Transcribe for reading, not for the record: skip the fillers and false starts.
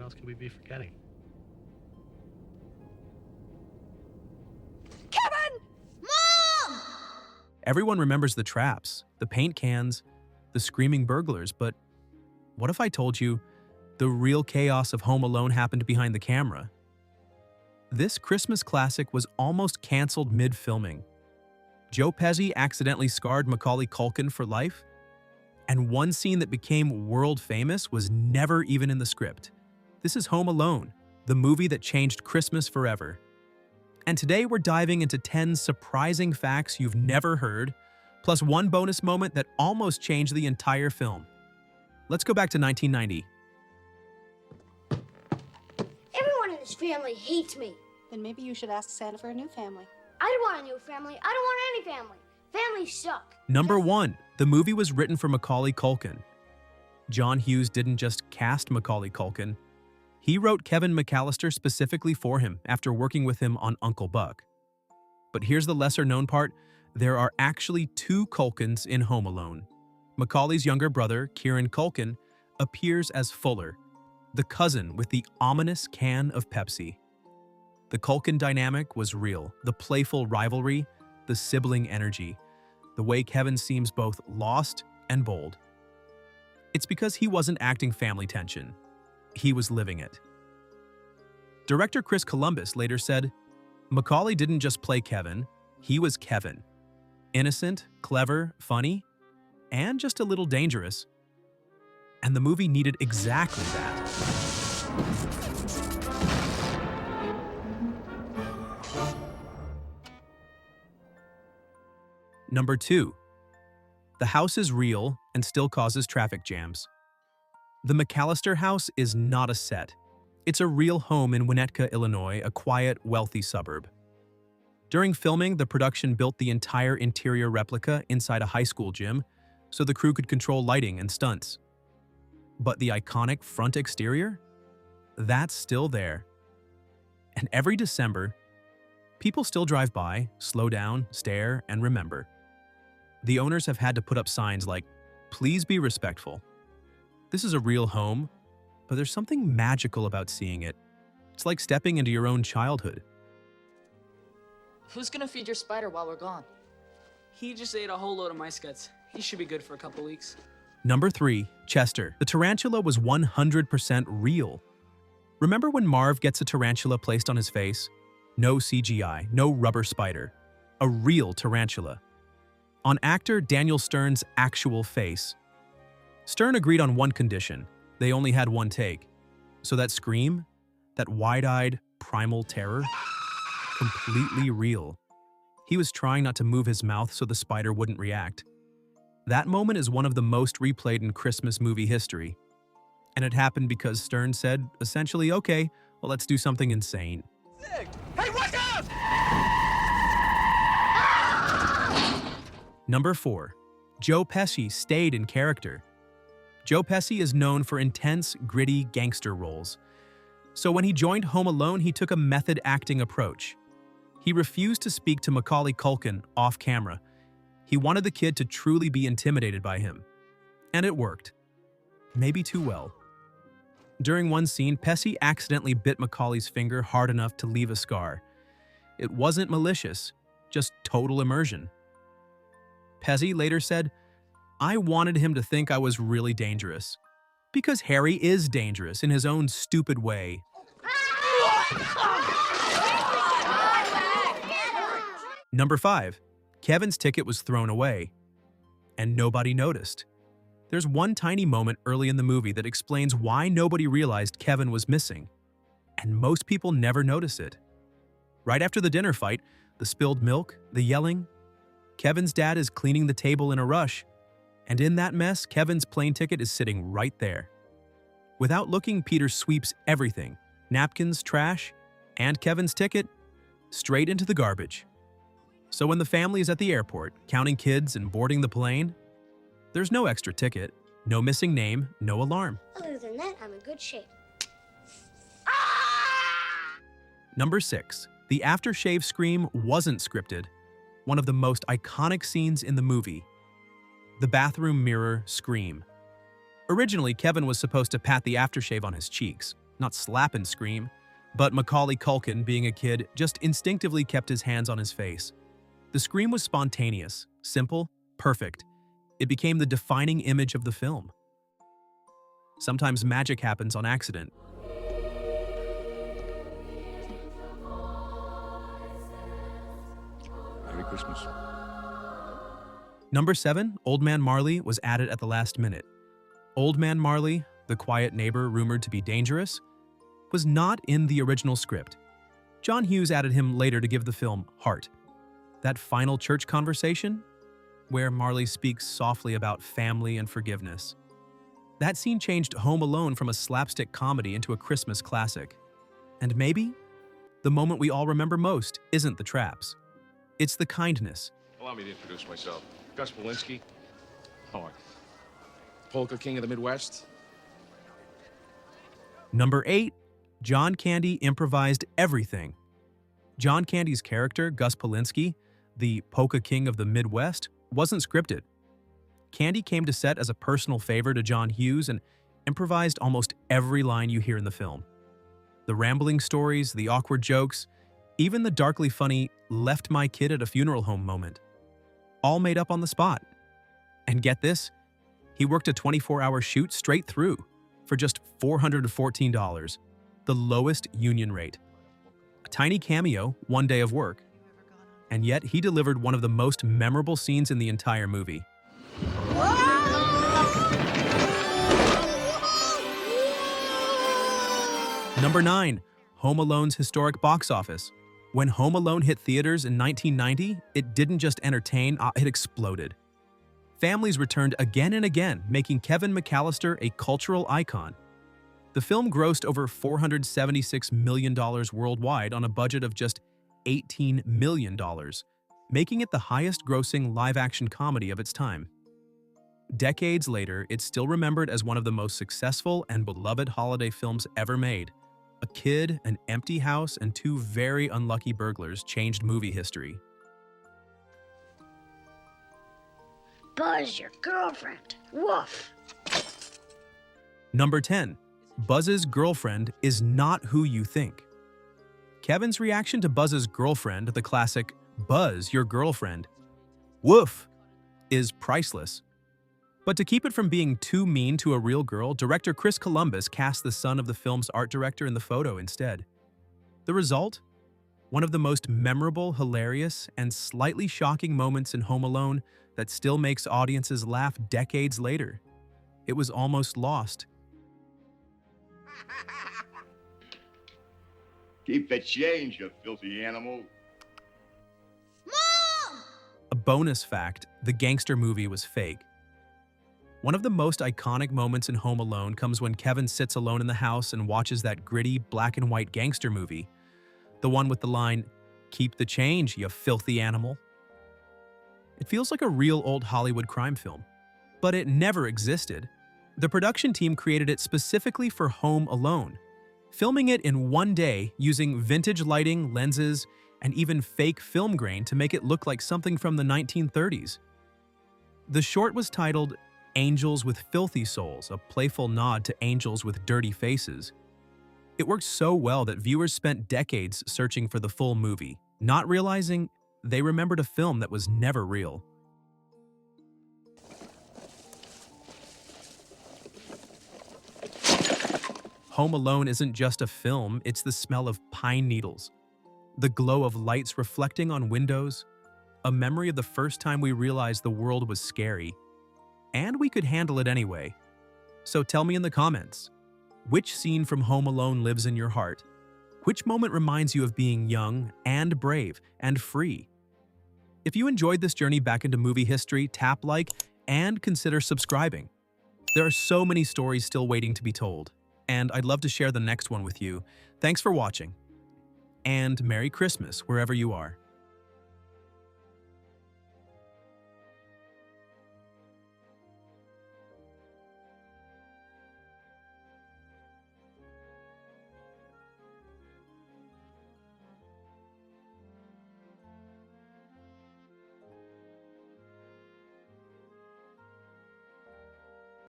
else could we be forgetting? Kevin! Mom! Everyone remembers the traps, the paint cans, the screaming burglars, but what if I told you the real chaos of Home Alone happened behind the camera? This Christmas classic was almost canceled mid-filming. Joe Pesci accidentally scarred Macaulay Culkin for life, and one scene that became world famous was never even in the script. This is Home Alone, the movie that changed Christmas forever. And today we're diving into 10 surprising facts you've never heard, plus one bonus moment that almost changed the entire film. Let's go back to 1990. Everyone in this family hates me. Then maybe you should ask Santa for a new family. I don't want a new family. I don't want any family. Families suck. Number 1. The movie was written for Macaulay Culkin. John Hughes didn't just cast Macaulay Culkin. He wrote Kevin McAllister specifically for him after working with him on Uncle Buck. But here's the lesser-known part. There are actually 2 Culkins in Home Alone. Macaulay's younger brother, Kieran Culkin, appears as Fuller, the cousin with the ominous can of Pepsi. The Culkin dynamic was real, the playful rivalry, the sibling energy, the way Kevin seems both lost and bold. It's because he wasn't acting family tension. He was living it. Director Chris Columbus later said, Macaulay didn't just play Kevin, he was Kevin. Innocent, clever, funny, and just a little dangerous. And the movie needed exactly that. Number 2. The house is real and still causes traffic jams. The McAllister house is not a set. It's a real home in Winnetka, Illinois, a quiet, wealthy suburb. During filming, the production built the entire interior replica inside a high school gym so the crew could control lighting and stunts. But the iconic front exterior? That's still there. And every December, people still drive by, slow down, stare, and remember. The owners have had to put up signs like, "Please be respectful." This is a real home, but there's something magical about seeing it. It's like stepping into your own childhood. Who's gonna feed your spider while we're gone? He just ate a whole load of mice guts. He should be good for a couple weeks. Number 3. Chester. The tarantula was 100% real. Remember when Marv gets a tarantula placed on his face? No CGI, no rubber spider. A real tarantula. On actor Daniel Stern's actual face. Stern agreed on one condition. They only had one take. So that scream, that wide-eyed, primal terror, completely real. He was trying not to move his mouth so the spider wouldn't react. That moment is one of the most replayed in Christmas movie history. And it happened because Stern said, essentially, okay, well, let's do something insane. Hey, watch out! Number 4. Joe Pesci stayed in character. Joe Pesci is known for intense, gritty gangster roles. So when he joined Home Alone, he took a method acting approach. He refused to speak to Macaulay Culkin off camera. He wanted the kid to truly be intimidated by him. And it worked. Maybe too well. During one scene, Pesci accidentally bit Macaulay's finger hard enough to leave a scar. It wasn't malicious, just total immersion. Pesci later said, I wanted him to think I was really dangerous. Because Harry is dangerous in his own stupid way. Number 5. Kevin's ticket was thrown away. And nobody noticed. There's one tiny moment early in the movie that explains why nobody realized Kevin was missing. And most people never notice it. Right after the dinner fight, the spilled milk, the yelling, Kevin's dad is cleaning the table in a rush. And in that mess, Kevin's plane ticket is sitting right there. Without looking, Peter sweeps everything, napkins, trash, and Kevin's ticket, straight into the garbage. So when the family is at the airport, counting kids and boarding the plane, there's no extra ticket, no missing name, no alarm. Other than that, I'm in good shape. Number 6. The aftershave scream wasn't scripted. One of the most iconic scenes in the movie. The bathroom mirror scream. Originally, Kevin was supposed to pat the aftershave on his cheeks, not slap and scream, but Macaulay Culkin, being a kid, just instinctively kept his hands on his face. The scream was spontaneous, simple, perfect. It became the defining image of the film. Sometimes magic happens on accident. Merry Christmas. Number 7, Old Man Marley was added at the last minute. Old Man Marley, the quiet neighbor rumored to be dangerous, was not in the original script. John Hughes added him later to give the film heart. That final church conversation, where Marley speaks softly about family and forgiveness. That scene changed Home Alone from a slapstick comedy into a Christmas classic. And maybe the moment we all remember most isn't the traps. It's the kindness. Allow me to introduce myself. Gus Polinski. How are you? Polka King of the Midwest. Number 8, John Candy improvised everything. John Candy's character, Gus Polinski, the Polka King of the Midwest, wasn't scripted. Candy came to set as a personal favor to John Hughes and improvised almost every line you hear in the film. The rambling stories, the awkward jokes, even the darkly funny "left my kid at a funeral home" moment. All made up on the spot. And get this, he worked a 24-hour shoot straight through for just $414, the lowest union rate. A tiny cameo, one day of work. And yet he delivered one of the most memorable scenes in the entire movie. Number 9, Home Alone's historic box office. When Home Alone hit theaters in 1990, it didn't just entertain, it exploded. Families returned again and again, making Kevin McAllister a cultural icon. The film grossed over $476 million worldwide on a budget of just $18 million, making it the highest-grossing live-action comedy of its time. Decades later, it's still remembered as one of the most successful and beloved holiday films ever made. A kid, an empty house, and 2 very unlucky burglars changed movie history. Buzz, your girlfriend. Woof. Number 10. Buzz's girlfriend is not who you think. Kevin's reaction to Buzz's girlfriend, the classic, "Buzz, your girlfriend, woof," is priceless. But to keep it from being too mean to a real girl, director Chris Columbus cast the son of the film's art director in the photo instead. The result? One of the most memorable, hilarious, and slightly shocking moments in Home Alone that still makes audiences laugh decades later. It was almost lost. Keep the change, you filthy animal. Mom! A bonus fact, the Gangster movie was fake. One of the most iconic moments in Home Alone comes when Kevin sits alone in the house and watches that gritty, black and white gangster movie. The one with the line, "Keep the change, you filthy animal." It feels like a real old Hollywood crime film. But it never existed. The production team created it specifically for Home Alone, filming it in one day using vintage lighting, lenses, and even fake film grain to make it look like something from the 1930s. The short was titled Angels with Filthy Souls, a playful nod to angels with dirty faces. It worked so well that viewers spent decades searching for the full movie, not realizing they remembered a film that was never real. Home Alone isn't just a film, it's the smell of pine needles, the glow of lights reflecting on windows, a memory of the first time we realized the world was scary, and we could handle it anyway. So tell me in the comments, which scene from Home Alone lives in your heart? Which moment reminds you of being young and brave and free? If you enjoyed this journey back into movie history, tap like and consider subscribing. There are so many stories still waiting to be told, and I'd love to share the next one with you. Thanks for watching, and Merry Christmas wherever you are.